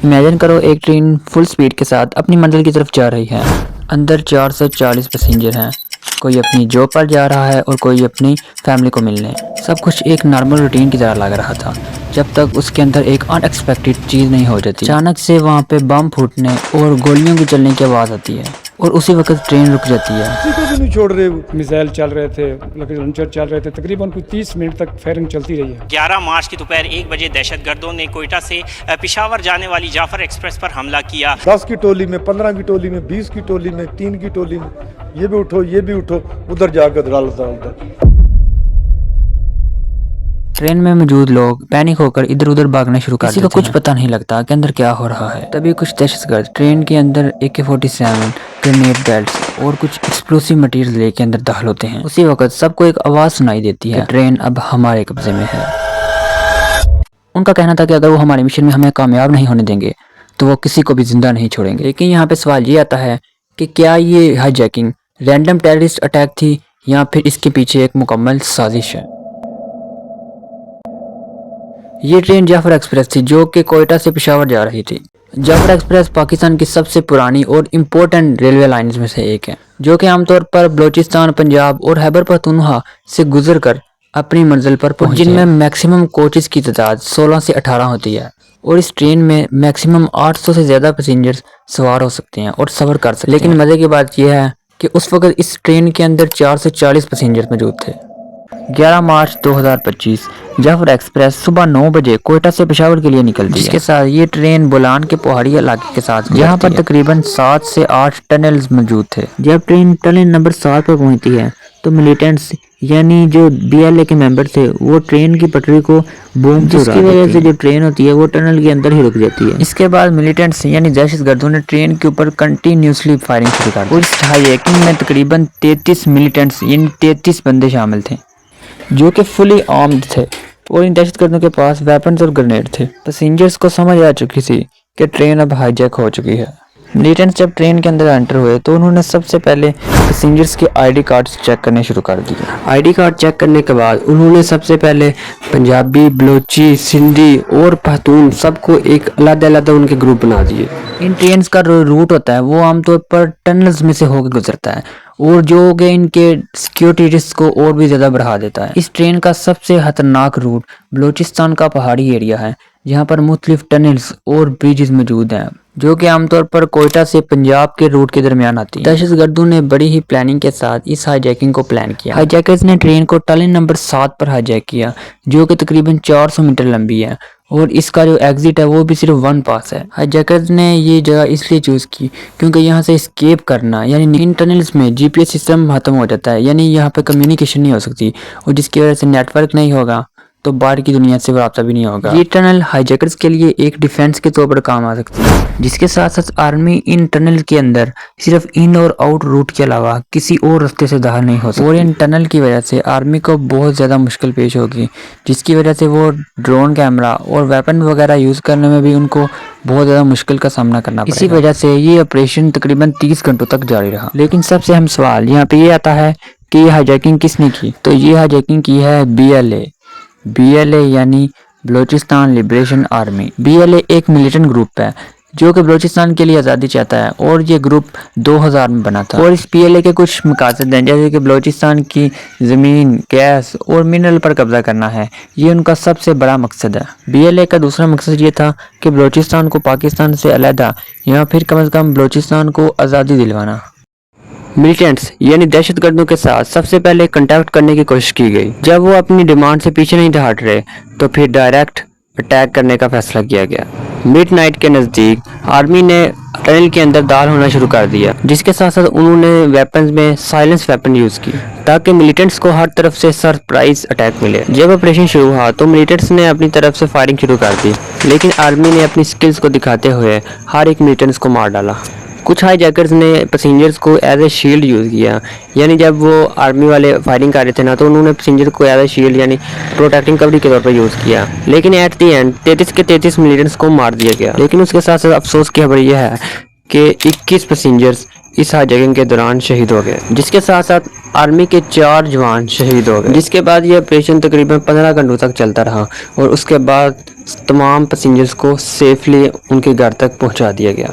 Imagine کرو ایک train فل speed کے ساتھ اپنی منزل کی طرف جا رہی ہے. اندر 440 پیسنجر ہیں. کوئی اپنی جاب پر جا رہا ہے اور کوئی اپنی فیملی کو ملنے. سب کچھ ایک نارمل روٹین کی طرح لگ رہا تھا جب تک اس کے اندر ایک ان ایکسپیکٹڈ چیز نہیں ہو جاتی. اچانک سے وہاں پہ بم پھوٹنے اور گولیوں کی چلنے کی آواز آتی ہے اور اسی وقت ٹرین رک جاتی ہے. کسی کو بھی نہیں چھوڑ رہے. میزائل چل رہے تھے, لانچر چل رہے تھے, تقریباً کوئی 30 منٹ تک فائرنگ چلتی رہی ہے. 11 مارچ کی دوپہر 1 بجے دہشت گردوں نے کوئٹہ سے پشاور جانے والی جعفر ایکسپریس پر حملہ کیا. 10 کی ٹولی میں, 15 کی ٹولی میں, 20 کی ٹولی میں, 3 کی ٹولی میں, یہ بھی اٹھو یہ بھی اٹھو, ادھر جا کر ٹرین میں موجود لوگ پینک ہو کر ادھر ادھر بھاگنا شروع کر دیتے ہیں. کسی کو کچھ پتہ نہیں لگتا کہ اندر کیا ہو رہا ہے. تبھی کچھ دہشت گرد ٹرین کے اندر AK-47 گرینیڈ بیلٹس اور کچھ ایکسپلوسیو مٹیریل لے کے اندر داخل ہوتے ہیں. اسی وقت سب کو ایک آواز سنائی دیتی ہے کہ ٹرین اب ہمارے قبضے میں ہے. ان کا کہنا تھا کہ اگر وہ ہمارے مشن میں ہمیں کامیاب نہیں ہونے دیں گے تو وہ کسی کو بھی زندہ نہیں چھوڑیں گے. لیکن یہاں پہ سوال یہ آتا ہے کہ کیا یہ high jacking random terrorist attack تھی یا پھر اس کے پیچھے ایک مکمل سازش ہے. یہ ٹرین جعفر ایکسپریس تھی جو کہ کوئٹہ سے پشاور جا رہی تھی. جعفر ایکسپریس پاکستان کی سب سے پرانی اور امپورٹنٹ ریلوے لائنز میں سے ایک ہے جو کہ عام طور پر بلوچستان, پنجاب اور خیبر پختونخوا سے گزر کر اپنی منزل پر پہنچتی ہے, جن میں میکسیمم کوچز کی تعداد 16 سے 18 ہوتی ہے اور اس ٹرین میں میکسیمم 800 سے زیادہ پیسنجر سوار ہو سکتے ہیں اور سفر کر سکتے ہیں. لیکن مزے کی بات یہ ہے کہ اس وقت اس ٹرین کے اندر 440 پیسنجر موجود تھے. 11 مارچ 2025 جعفر ایکسپریس صبح 9 بجے کوئٹہ سے پشاور کے لیے نکلتی ہے, جس کے ساتھ یہ ٹرین بولان کے پہاڑی علاقے کے ساتھ جہاں پر تقریباً 7 سے 8 ٹنلز موجود تھے. جب ٹرین ٹنل نمبر 7 پر پہنچتی ہے تو ملیٹنٹس یعنی جو BLA کے ممبر تھے وہ ٹرین کی پٹری کو بوم سے, جس کی وجہ سے جو ٹرین ہوتی ہے وہ ٹنل کے اندر ہی رک جاتی ہے. اس کے بعد ملیٹنٹس یعنی دہشت گردوں نے ٹرین کے اوپر کنٹینیوسلی فائرنگ شروع کر دی اور اس ہائی جیکنگ میں تقریباً 33 ملیٹنٹس یعنی 33 بندے شامل تھے جو کہ فلی آرمڈ تھے اور ان دہشت گردوں کے پاس ویپنز اور گرینیڈ تھے. پیسنجرز کو سمجھ آ چکی تھی کہ ٹرین اب ہائی جیک ہو چکی ہے. ملیٹنٹس جب ٹرین کے اندر انٹر ہوئے تو انہوں نے سب سے پہلے پیسنجرز کے ID کارڈز چیک کرنے شروع کر دیے. ID کارڈ چیک کرنے کے بعد انہوں نے سب سے پہلے پنجابی, بلوچی, سندھی اور پختون سب کو ایک علیحدہ علیحدہ ان کے گروپ بنا دیے. ان ٹرینز کا روٹ ہوتا ہے وہ عام طور پر ٹنلز میں سے ہو کے گزرتا ہے اور جو کہ ان کے سیکیورٹی رسک کو اور بھی زیادہ بڑھا دیتا ہے. اس ٹرین کا سب سے خطرناک روٹ بلوچستان کا پہاڑی ایریا ہے جہاں پر مختلف ٹنلز اور بریجز موجود ہیں جو کہ عام طور پر کوئٹہ سے پنجاب کے روٹ کے درمیان آتی ہیں. دہشت گردوں نے بڑی ہی پلاننگ کے ساتھ اس ہائی جیکنگ کو پلان کیا. ہائی جیکرز نے ٹرین کو ٹنل نمبر 7 پر ہائی جیک کیا جو کہ تقریباً 400 میٹر لمبی ہے اور اس کا جو ایگزٹ ہے وہ بھی صرف 1 پاس ہے. ہائی جیکرز نے یہ جگہ اس لیے چوز کی کیونکہ یہاں سے اسکیپ کرنا یعنی ان ٹنلز میں GPS سسٹم ختم ہو جاتا ہے, یعنی یہاں پہ کمیونیکیشن نہیں ہو سکتی اور جس کی وجہ سے نیٹ ورک نہیں ہوگا تو باہر کی دنیا سے رابطہ بھی نہیں ہوگا. یہ ٹنل ہائی جیکرز کے لیے ایک ڈیفنس کے طور پر کام آ سکتی ہے, جس کے ساتھ ساتھ آرمی ان ٹنل کے اندر صرف ان اور آؤٹ روٹ کے علاوہ کسی اور راستے سے داخل نہیں ہو سکتی. اور ان ٹنل کی وجہ سے آرمی کو بہت زیادہ مشکل پیش ہوگی, جس کی وجہ سے وہ ڈرون کیمرہ اور ویپن وغیرہ یوز کرنے میں بھی ان کو بہت زیادہ مشکل کا سامنا کرنا پڑے گا. اسی وجہ سے یہ آپریشن تقریباً 30 گھنٹوں تک جاری رہا. لیکن سب سے اہم سوال یہاں پہ یہ آتا ہے کہ یہ ہائی جیکنگ کس نے کی؟ تو یہ ہائی جیکنگ کی ہے BLA یعنی بلوچستان لبریشن آرمی. BLA ایک ملیٹنٹ گروپ ہے جو کہ بلوچستان کے لیے آزادی چاہتا ہے اور یہ گروپ 2000 میں بنا تھا. اور اس BLA کے کچھ مقاصد ہیں جیسے کہ بلوچستان کی زمین, گیس اور منرل پر قبضہ کرنا ہے. یہ ان کا سب سے بڑا مقصد ہے. BLA کا دوسرا مقصد یہ تھا کہ بلوچستان کو پاکستان سے علیحدہ یا پھر کم از کم بلوچستان کو آزادی دلوانا. ملیٹنٹس یعنی دہشت گردوں کے ساتھ سب سے پہلے کنٹیکٹ کرنے کی کوشش کی گئی. جب وہ اپنی ڈیمانڈ سے پیچھے نہیں ہٹ رہے تو پھر ڈائریکٹ اٹیک کرنے کا فیصلہ کیا گیا. مڈ نائٹ کے نزدیک آرمی نے ٹنل کے اندر داخل ہونا شروع کر دیا, جس کے ساتھ ساتھ انہوں نے ویپنز میں سائلنس ویپن یوز کی تاکہ ملیٹنٹس کو ہر طرف سے سرپرائز اٹیک ملے. جب آپریشن شروع ہوا تو ملیٹنٹس نے اپنی طرف سے فائرنگ شروع کر دی, لیکن آرمی نے اپنی سکلز کو دکھاتے ہوئے ہر ایک ملیٹنٹس کو مار ڈالا. کچھ ہائی جیکرز نے پیسنجرز کو ایز اے شیلڈ یوز کیا, یعنی جب وہ آرمی والے فائرنگ کر رہے تھے نا تو انہوں نے پیسنجر کو ایز اے شیلڈ یعنی پروٹیکٹنگ کور کے طور پر یوز کیا. لیکن ایٹ دی اینڈ 33 کے 33 ملیٹنٹس کو مار دیا گیا. لیکن اس کے ساتھ ساتھ افسوس کی خبر یہ ہے کہ 21 پیسنجرز اس ہائیجیکنگ کے دوران شہید ہو گئے، جس کے ساتھ ساتھ آرمی کے 4 جوان شہید ہو گئے، جس کے بعد یہ آپریشن تقریباً 15 گھنٹوں تک چلتا رہا اور اس کے بعد تمام پیسنجرز کو سیفلی ان کے گھر تک پہنچا دیا گیا۔